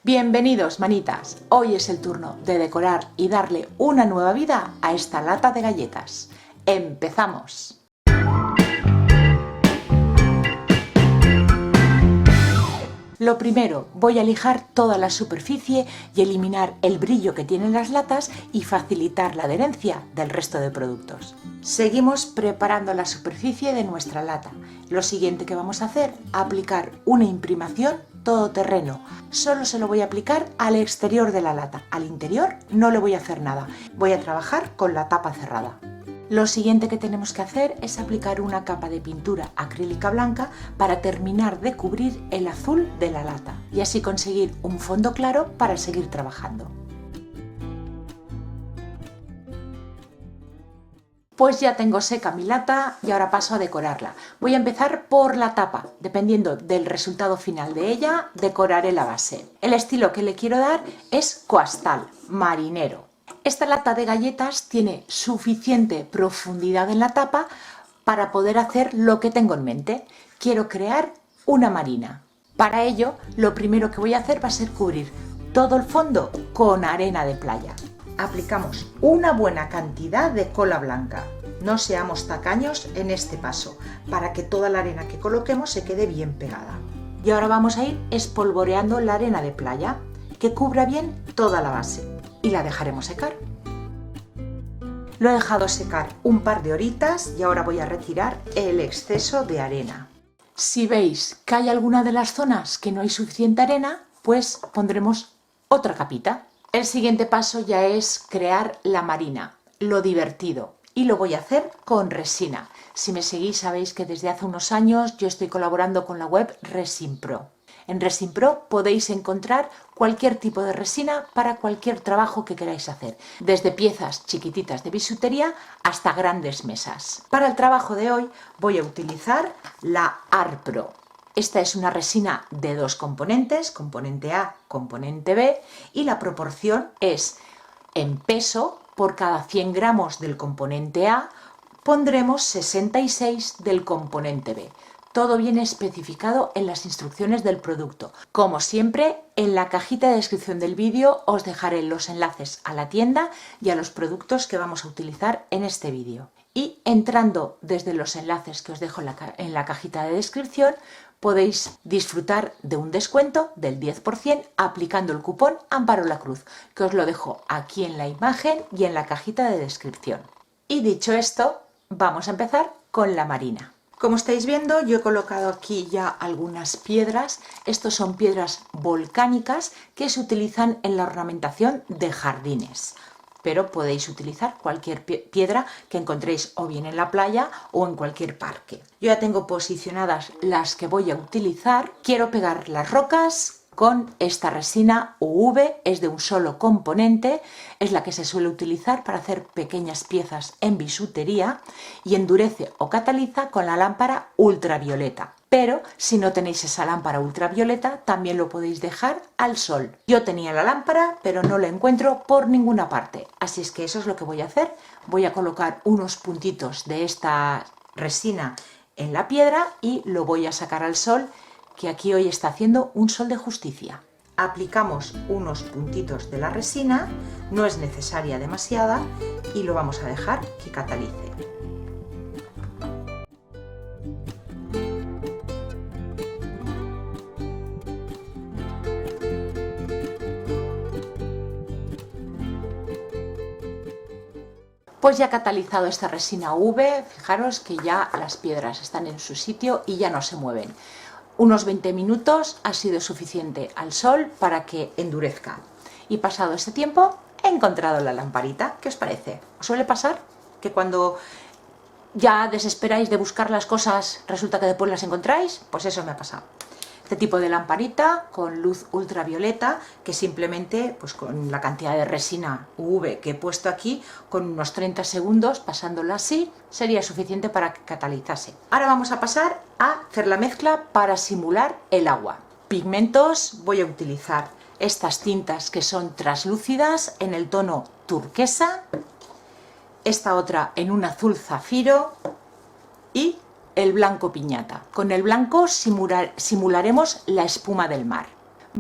Bienvenidos, manitas. Hoy es el turno de decorar y darle una nueva vida a esta lata de galletas. ¡Empezamos! Lo primero, voy a lijar toda la superficie y eliminar el brillo que tienen las latas y facilitar la adherencia del resto de productos. Seguimos preparando la superficie de nuestra lata. Lo siguiente que vamos a hacer, aplicar una imprimación todoterreno. Solo se lo voy a aplicar al exterior de la lata. Al interior no le voy a hacer nada. Voy a trabajar con la tapa cerrada. Lo siguiente que tenemos que hacer es aplicar una capa de pintura acrílica blanca para terminar de cubrir el azul de la lata y así conseguir un fondo claro para seguir trabajando. Pues ya tengo seca mi lata y ahora paso a decorarla. Voy a empezar por la tapa. Dependiendo del resultado final de ella, decoraré la base. El estilo que le quiero dar es coastal, marinero. Esta lata de galletas tiene suficiente profundidad en la tapa para poder hacer lo que tengo en mente. Quiero crear una marina. Para ello, lo primero que voy a hacer va a ser cubrir todo el fondo con arena de playa. Aplicamos una buena cantidad de cola blanca. No seamos tacaños en este paso, para que toda la arena que coloquemos se quede bien pegada. Y ahora vamos a ir espolvoreando la arena de playa, que cubra bien toda la base. Y la dejaremos secar. Lo he dejado secar un par de horitas y ahora voy a retirar el exceso de arena. Si veis que hay alguna de las zonas que no hay suficiente arena, pues pondremos otra capita. El siguiente paso ya es crear la marina, lo divertido, y lo voy a hacer con resina. Si me seguís sabéis que desde hace unos años yo estoy colaborando con la web Resin Pro. En Resin Pro podéis encontrar cualquier tipo de resina para cualquier trabajo que queráis hacer, desde piezas chiquititas de bisutería hasta grandes mesas. Para el trabajo de hoy voy a utilizar la Arpro. Esta es una resina de dos componentes, componente A, componente B, y la proporción es en peso, por cada 100 gramos del componente A, pondremos 66 del componente B. Todo viene especificado en las instrucciones del producto. Como siempre, en la cajita de descripción del vídeo os dejaré los enlaces a la tienda y a los productos que vamos a utilizar en este vídeo. Y entrando desde los enlaces que os dejo en la cajita de descripción, podéis disfrutar de un descuento del 10% aplicando el cupón Amparo la Cruz, que os lo dejo aquí en la imagen y en la cajita de descripción. Y dicho esto, vamos a empezar con la marina. Como estáis viendo, yo he colocado aquí ya algunas piedras. Estos son piedras volcánicas que se utilizan en la ornamentación de jardines. Pero podéis utilizar cualquier piedra que encontréis o bien en la playa o en cualquier parque. Yo ya tengo posicionadas las que voy a utilizar. Quiero pegar las rocas con esta resina UV, es de un solo componente, es la que se suele utilizar para hacer pequeñas piezas en bisutería y endurece o cataliza con la lámpara ultravioleta. Pero si no tenéis esa lámpara ultravioleta, también lo podéis dejar al sol. Yo tenía la lámpara, pero no la encuentro por ninguna parte. Así es que eso es lo que voy a hacer. Voy a colocar unos puntitos de esta resina en la piedra y lo voy a sacar al sol, que aquí hoy está haciendo un sol de justicia. Aplicamos unos puntitos de la resina, no es necesaria demasiada, y lo vamos a dejar que catalice. Pues ya ha catalizado esta resina UV, fijaros que ya las piedras están en su sitio y ya no se mueven. Unos 20 minutos ha sido suficiente al sol para que endurezca. Y pasado ese tiempo he encontrado la lamparita. ¿Qué os parece? ¿Os suele pasar que cuando ya desesperáis de buscar las cosas resulta que después las encontráis? Pues eso me ha pasado. Este tipo de lamparita con luz ultravioleta que simplemente, pues con la cantidad de resina UV que he puesto aquí, con unos 30 segundos pasándola así, sería suficiente para que catalizase. Ahora vamos a pasar a hacer la mezcla para simular el agua. Pigmentos, voy a utilizar estas tintas que son translúcidas en el tono turquesa, esta otra en un azul zafiro y el blanco piñata. Con el blanco simularemos la espuma del mar.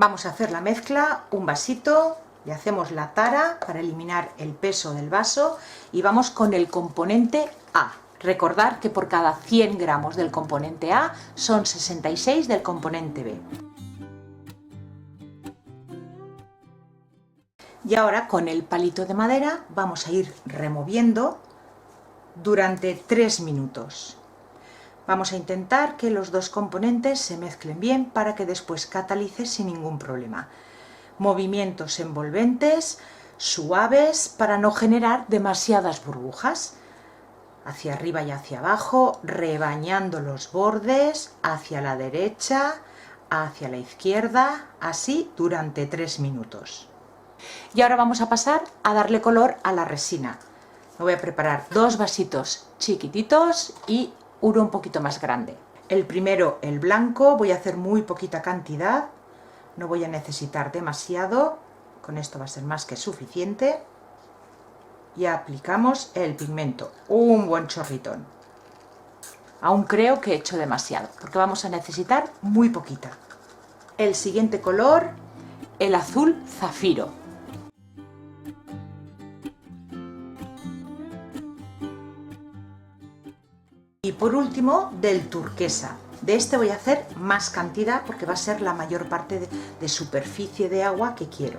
Vamos a hacer la mezcla, un vasito, le hacemos la tara para eliminar el peso del vaso y vamos con el componente A. Recordad que por cada 100 gramos del componente A son 66 del componente B. Y ahora con el palito de madera vamos a ir removiendo durante 3 minutos. Vamos a intentar que los dos componentes se mezclen bien para que después catalice sin ningún problema. Movimientos envolventes, suaves, para no generar demasiadas burbujas. Hacia arriba y hacia abajo, rebañando los bordes, hacia la derecha, hacia la izquierda, así durante 3 minutos. Y ahora vamos a pasar a darle color a la resina. Me voy a preparar 2 vasitos chiquititos y uno un poquito más grande. El primero, el blanco, voy a hacer muy poquita cantidad, no voy a necesitar demasiado, con esto va a ser más que suficiente. Y aplicamos el pigmento, un buen chorritón. Aún creo que he hecho demasiado, porque vamos a necesitar muy poquita. El siguiente color, el azul zafiro. Y por último, del turquesa. De este voy a hacer más cantidad porque va a ser la mayor parte de superficie de agua que quiero.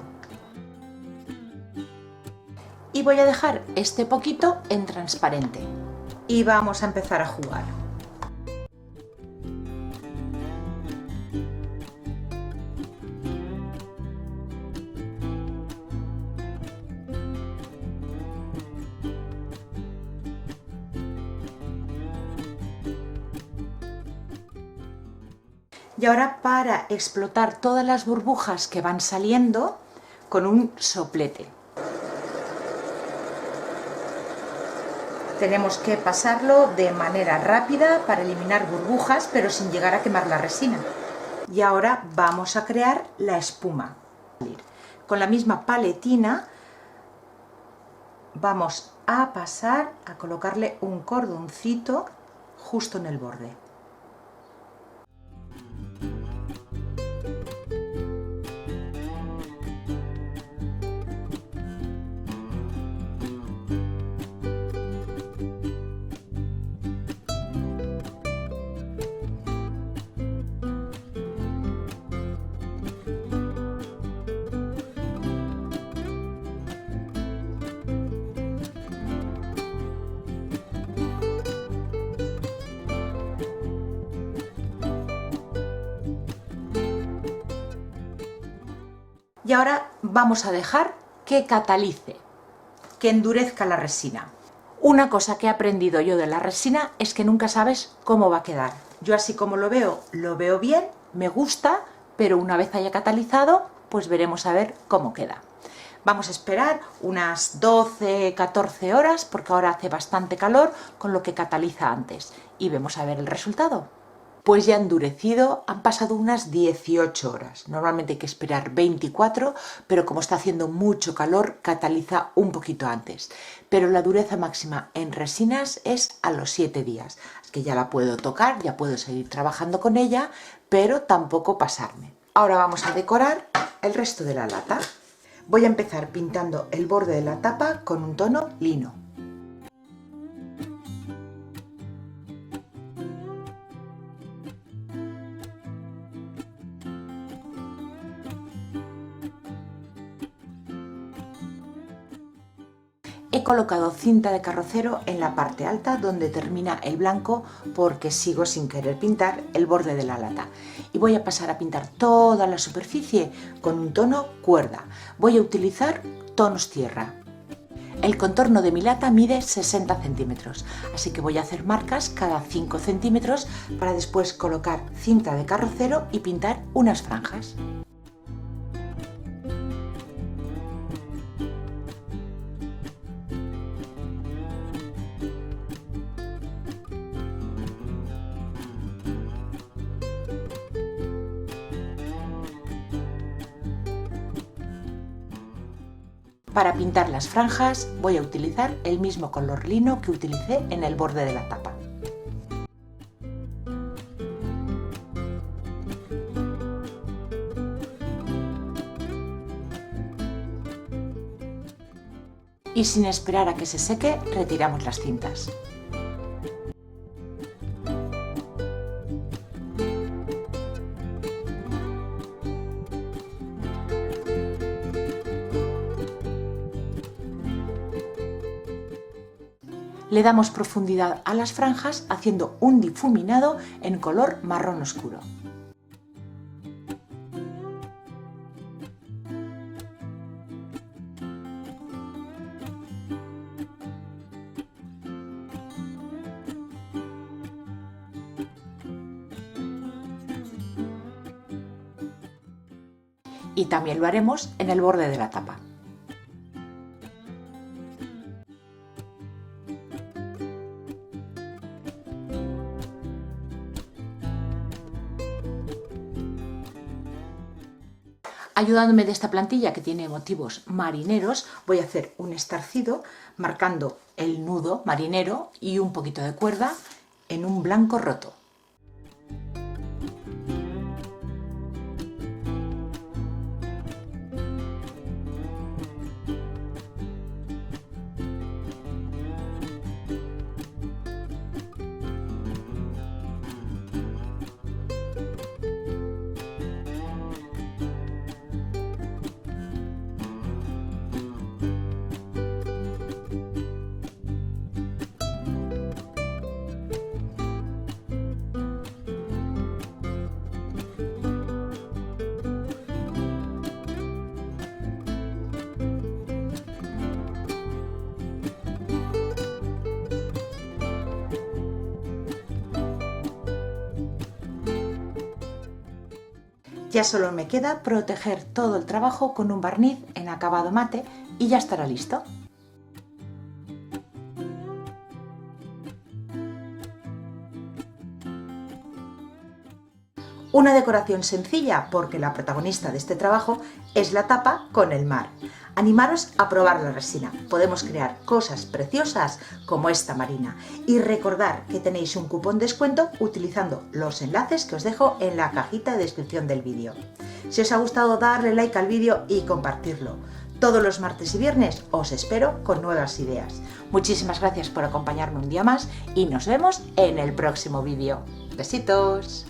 Y voy a dejar este poquito en transparente. Y vamos a empezar a jugar. Y ahora, para explotar todas las burbujas que van saliendo, con un soplete. Tenemos que pasarlo de manera rápida para eliminar burbujas, pero sin llegar a quemar la resina. Y ahora vamos a crear la espuma. Con la misma paletina vamos a pasar a colocarle un cordoncito justo en el borde. Y ahora vamos a dejar que catalice, que endurezca la resina. Una cosa que he aprendido yo de la resina es que nunca sabes cómo va a quedar. Yo así como lo veo bien, me gusta, pero una vez haya catalizado, pues veremos a ver cómo queda. Vamos a esperar unas 12-14 horas, porque ahora hace bastante calor, con lo que cataliza antes. Y vemos a ver el resultado. Pues ya endurecido, han pasado unas 18 horas. Normalmente hay que esperar 24, pero como está haciendo mucho calor, cataliza un poquito antes. Pero la dureza máxima en resinas es a los 7 días. Es que ya la puedo tocar, ya puedo seguir trabajando con ella, pero tampoco pasarme. Ahora vamos a decorar el resto de la lata. Voy a empezar pintando el borde de la tapa con un tono lino. He colocado cinta de carrocero en la parte alta donde termina el blanco porque sigo sin querer pintar el borde de la lata. Y voy a pasar a pintar toda la superficie con un tono cuerda. Voy a utilizar tonos tierra. El contorno de mi lata mide 60 centímetros, así que voy a hacer marcas cada 5 centímetros para después colocar cinta de carrocero y pintar unas franjas. Para pintar las franjas voy a utilizar el mismo color lino que utilicé en el borde de la tapa. y sin esperar a que se seque retiramos las cintas. Le damos profundidad a las franjas haciendo un difuminado en color marrón oscuro. Y también lo haremos en el borde de la tapa. Ayudándome de esta plantilla que tiene motivos marineros, voy a hacer un estarcido marcando el nudo marinero y un poquito de cuerda en un blanco roto. Ya solo me queda proteger todo el trabajo con un barniz en acabado mate y ya estará listo. Una decoración sencilla porque la protagonista de este trabajo es la tapa con el mar. Animaros a probar la resina, podemos crear cosas preciosas como esta marina. Y recordad que tenéis un cupón de descuento utilizando los enlaces que os dejo en la cajita de descripción del vídeo. Si os ha gustado, darle like al vídeo y compartirlo. Todos los martes y viernes os espero con nuevas ideas. Muchísimas gracias por acompañarme un día más y nos vemos en el próximo vídeo. ¡Besitos!